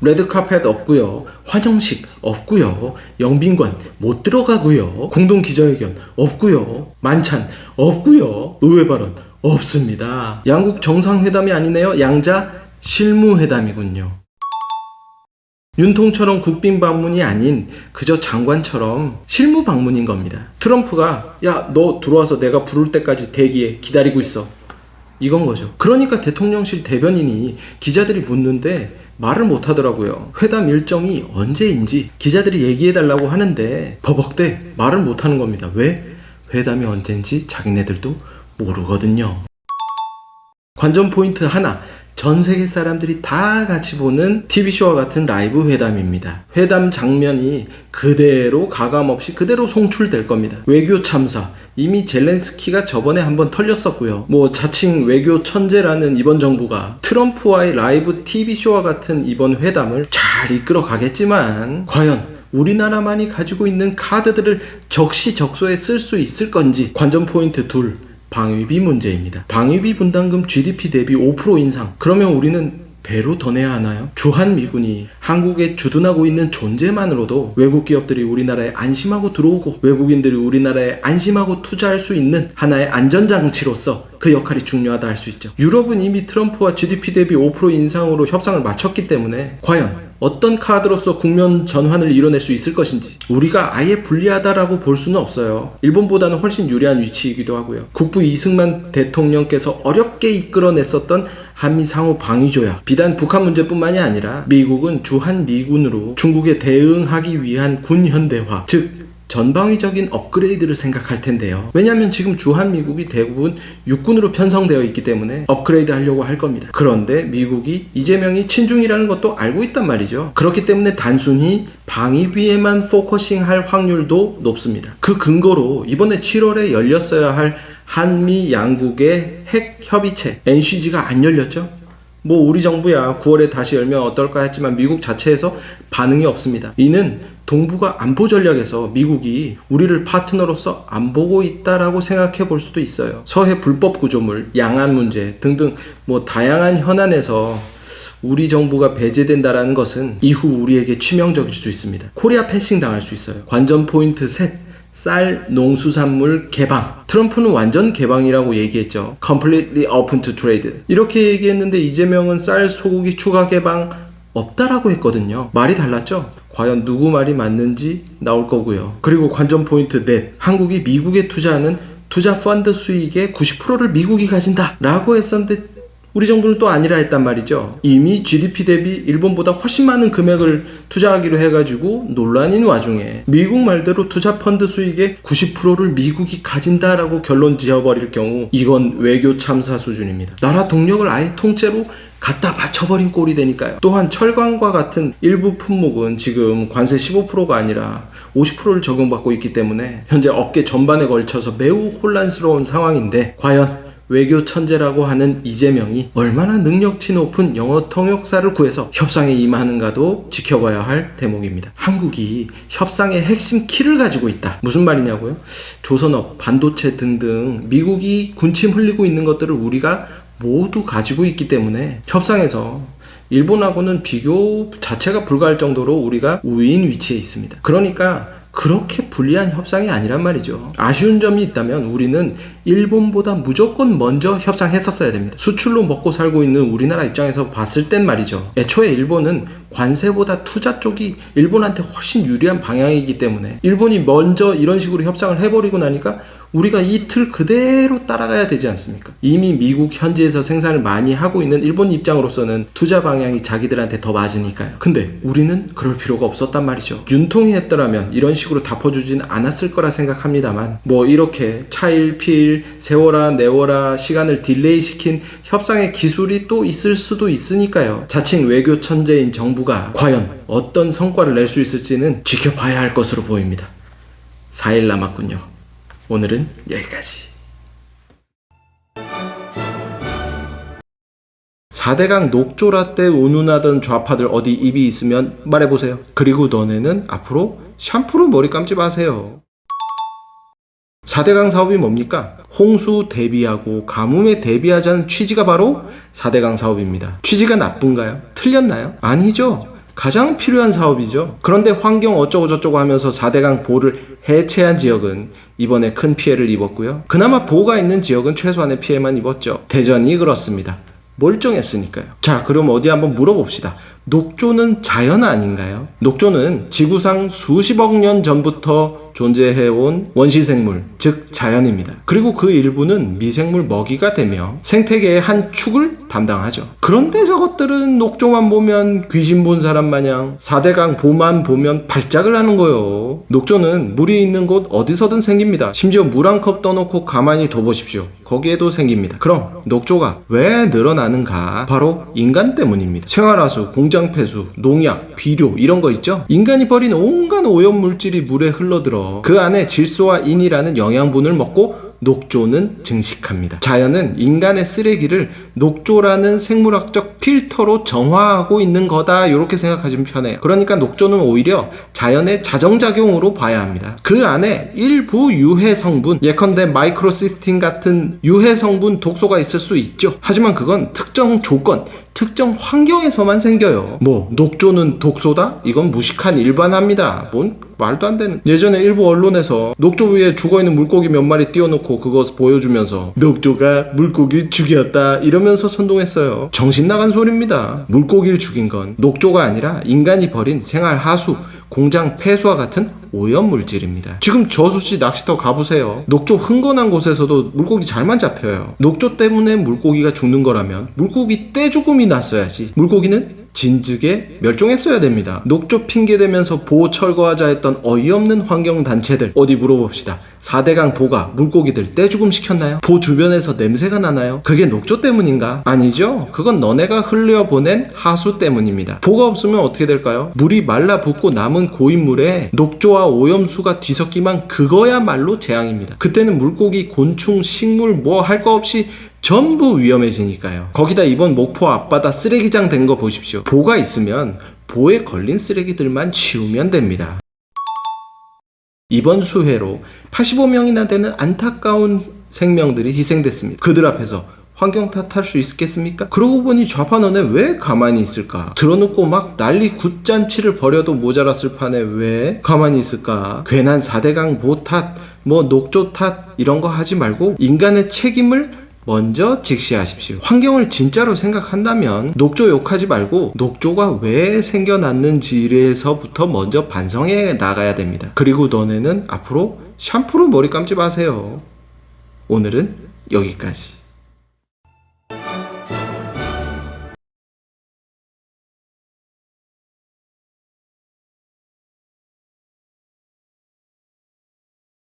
레드카펫 없고요, 환영식 없고요, 영빈관 못 들어가고요, 공동 기자회견 없고요, 만찬 없고요, 의회 발언 없습니다. 양국 정상회담이 아니네요. 양자 실무회담이군요. 윤통처럼 국빈 방문이 아닌 그저 장관처럼 실무 방문인 겁니다. 트럼프가 야, 너 들어와서 내가 부를 때까지 대기해, 기다리고 있어, 이건 거죠. 그러니까 대통령실 대변인이 기자들이 묻는데 말을 못 하더라고요. 회담 일정이 언제인지 기자들이 얘기해달라고 하는데 버벅대 말을 못 하는 겁니다. 왜? 회담이 언제인지 자기네들도 모르거든요. 관전 포인트 하나, 전 세계 사람들이 다 같이 보는 TV쇼와 같은 라이브 회담입니다. 회담 장면이 그대로 가감없이 그대로 송출될 겁니다. 외교 참사, 이미 젤렌스키가 저번에 한번 털렸었고요. 자칭 외교 천재라는 이번 정부가 트럼프와의 라이브 TV쇼와 같은 이번 회담을 잘 이끌어 가겠지만 과연 우리나라만이 가지고 있는 카드들을 적시적소에 쓸 수 있을 건지. 관전 포인트 둘, 방위비 문제입니다. 방위비 분담금 GDP 대비 5% 인상. 그러면 우리는 배로 더 내야 하나요? 주한미군이 한국에 주둔하고 있는 존재만으로도 외국 기업들이 우리나라에 안심하고 들어오고 외국인들이 우리나라에 안심하고 투자할 수 있는 하나의 안전장치로서 그 역할이 중요하다 할 수 있죠. 유럽은 이미 트럼프와 GDP 대비 5% 인상으로 협상을 마쳤기 때문에 과연 어떤 카드로서 국면 전환을 이뤄낼 수 있을 것인지 우리가 아예 불리하다라고 볼 수는 없어요. 일본보다는 훨씬 유리한 위치이기도 하고요. 국부 이승만 대통령께서 어렵게 이끌어냈었던 한미 상호 방위조약, 비단 북한 문제뿐만이 아니라 미국은 주한미군으로 중국에 대응하기 위한 군 현대화, 즉 전방위적인 업그레이드를 생각할 텐데요. 왜냐하면 지금 주한미국이 대부분 육군으로 편성되어 있기 때문에 업그레이드 하려고 할 겁니다. 그런데 미국이 이재명이 친중이라는 것도 알고 있단 말이죠. 그렇기 때문에 단순히 방위비에만 포커싱할 확률도 높습니다. 그 근거로 이번에 7월에 열렸어야 할 한미 양국의 핵 협의체 NCG가 안 열렸죠. 우리 정부야 9월에 다시 열면 어떨까 했지만 미국 자체에서 반응이 없습니다. 이는 동북아 안보 전략에서 미국이 우리를 파트너로서 안 보고 있다라고 생각해 볼 수도 있어요. 서해 불법 구조물, 양안 문제 등등 다양한 현안에서 우리 정부가 배제된다라는 것은 이후 우리에게 치명적일 수 있습니다. 코리아 패싱 당할 수 있어요. 관전 포인트 셋, 쌀 농수산물 개방. 트럼프는 완전 개방이라고 얘기했죠. Completely open to trade. 이렇게 얘기했는데 이재명은 쌀 소고기 추가 개방 없다라고 했거든요. 말이 달랐죠? 과연 누구 말이 맞는지 나올 거고요. 그리고 관전 포인트 넷, 한국이 미국에 투자하는 투자 펀드 수익의 90%를 미국이 가진다 라고 했었는데 우리 정부는 또 아니라 했단 말이죠. 이미 GDP 대비 일본보다 훨씬 많은 금액을 투자하기로 해가지고 논란인 와중에 미국 말대로 투자 펀드 수익의 90%를 미국이 가진다라고 결론 지어버릴 경우 이건 외교 참사 수준입니다. 나라 동력을 아예 통째로 갖다 바쳐버린 꼴이 되니까요. 또한 철강과 같은 일부 품목은 지금 관세 15%가 아니라 50%를 적용받고 있기 때문에 현재 업계 전반에 걸쳐서 매우 혼란스러운 상황인데 과연 외교 천재라고 하는 이재명이 얼마나 능력치 높은 영어 통역사를 구해서 협상에 임하는가도 지켜봐야 할 대목입니다. 한국이 협상의 핵심 키를 가지고 있다. 무슨 말이냐고요? 조선업, 반도체 등등 미국이 군침 흘리고 있는 것들을 우리가 모두 가지고 있기 때문에 협상에서 일본하고는 비교 자체가 불가할 정도로 우리가 우위인 위치에 있습니다. 그러니까 그렇게 불리한 협상이 아니란 말이죠. 아쉬운 점이 있다면 우리는 일본보다 무조건 먼저 협상했었어야 됩니다. 수출로 먹고 살고 있는 우리나라 입장에서 봤을 땐 말이죠. 애초에 일본은 관세보다 투자 쪽이 일본한테 훨씬 유리한 방향이기 때문에 일본이 먼저 이런 식으로 협상을 해버리고 나니까 우리가 이 틀 그대로 따라가야 되지 않습니까? 이미 미국 현지에서 생산을 많이 하고 있는 일본 입장으로서는 투자 방향이 자기들한테 더 맞으니까요. 근데 우리는 그럴 필요가 없었단 말이죠. 윤통이 했더라면 이런 식으로 덮어주진 않았을 거라 생각합니다만 이렇게 차일피일 세워라 내워라 시간을 딜레이 시킨 협상의 기술이 또 있을 수도 있으니까요. 자칭 외교 천재인 정부가 과연 어떤 성과를 낼 수 있을지는 지켜봐야 할 것으로 보입니다. 4일 남았군요. 오늘은 여기까지. 4대강 녹조라 때 운운하던 좌파들 어디 입이 있으면 말해보세요. 그리고 너네는 앞으로 샴푸로 머리 감지 마세요. 4대강 사업이 뭡니까? 홍수 대비하고 가뭄에 대비하자는 취지가 바로 4대강 사업입니다. 취지가 나쁜가요? 틀렸나요? 아니죠. 가장 필요한 사업이죠. 그런데 환경 어쩌고저쩌고 하면서 4대강 보를 해체한 지역은 이번에 큰 피해를 입었고요. 그나마 보가 있는 지역은 최소한의 피해만 입었죠. 대전이 그렇습니다. 멀쩡했으니까요. 자, 그럼 어디 한번 물어봅시다. 녹조는 자연 아닌가요? 녹조는 지구상 수십억 년 전부터 존재해온 원시생물, 즉 자연입니다. 그리고 그 일부는 미생물 먹이가 되며 생태계의 한 축을 담당하죠. 그런데 저것들은 녹조만 보면 귀신 본 사람 마냥 4대강 보만 보면 발작을 하는 거요. 녹조는 물이 있는 곳 어디서든 생깁니다. 심지어 물 한 컵 떠놓고 가만히 둬보십시오. 거기에도 생깁니다. 그럼 녹조가 왜 늘어나는가? 바로 인간 때문입니다. 생활하수, 공장 폐수, 농약, 비료 이런 거 있죠? 인간이 버린 온갖 오염물질이 물에 흘러들어 그 안에 질소와 인이라는 영양분을 먹고 녹조는 증식합니다. 자연은 인간의 쓰레기를 녹조라는 생물학적 필터로 정화하고 있는 거다, 이렇게 생각하시면 편해요. 그러니까 녹조는 오히려 자연의 자정작용으로 봐야 합니다. 그 안에 일부 유해 성분, 예컨대 마이크로시스틴 같은 유해 성분 독소가 있을 수 있죠. 하지만 그건 특정 조건, 특정 환경에서만 생겨요. 뭐 녹조는 독소다? 이건 무식한 일반화입니다. 뭔 말도 안 되는. 예전에 일부 언론에서 녹조 위에 죽어있는 물고기 몇 마리 띄워놓고 그것 보여주면서 녹조가 물고기를 죽였다 이러면서 선동했어요. 정신 나간 소리입니다. 물고기를 죽인 건 녹조가 아니라 인간이 버린 생활하수, 공장 폐수와 같은 오염물질입니다. 지금 저수지 낚시터 가보세요. 녹조 흥건한 곳에서도 물고기 잘만 잡혀요. 녹조 때문에 물고기가 죽는 거라면 물고기 떼죽음이 났어야지. 물고기는 진즉에 멸종했어야 됩니다. 녹조 핑계대면서 보호 철거하자 했던 어이없는 환경단체들 어디 물어봅시다. 4대강 보가 물고기들 떼죽음 시켰나요? 보 주변에서 냄새가 나나요? 그게 녹조 때문인가? 아니죠. 그건 너네가 흘려보낸 하수 때문입니다. 보가 없으면 어떻게 될까요? 물이 말라붙고 남은 고인물에 녹조와 오염수가 뒤섞이면 그거야말로 재앙입니다. 그때는 물고기, 곤충, 식물 뭐 할 거 없이 전부 위험해지니까요. 거기다 이번 목포 앞바다 쓰레기장 된 거 보십시오. 보가 있으면 보에 걸린 쓰레기들만 치우면 됩니다. 이번 수해로 85명이나 되는 안타까운 생명들이 희생됐습니다. 그들 앞에서 환경 탓할 수 있겠습니까? 그러고 보니 좌판원에 왜 가만히 있을까? 들어놓고 막 난리 굿잔치를 벌여도 모자랐을 판에 왜 가만히 있을까? 괜한 4대강 보 탓, 뭐 녹조 탓 이런 거 하지 말고 인간의 책임을 먼저 직시하십시오. 환경을 진짜로 생각한다면 녹조 욕하지 말고 녹조가 왜 생겨났는지에서부터 먼저 반성해 나가야 됩니다. 그리고 너네는 앞으로 샴푸로 머리 감지 마세요. 오늘은 여기까지.